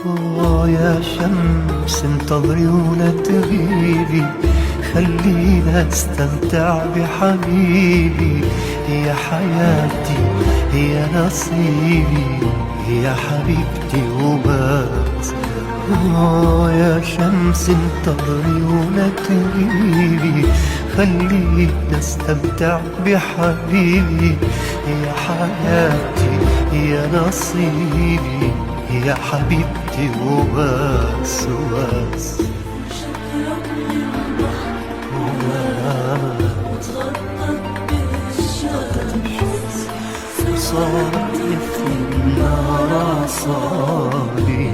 يا شمس انتظري ولا تغيبي، خلينا استمتع بحبيبي. هي حياتي هي نصيبي، هي حبيبتي وبس. يا شمس انتظري ولا تغيبي، خلينا استمتع بحبيبي. هي حياتي هي نصيبي، هي حبيبتي وبس وبس. صارت في النار صابي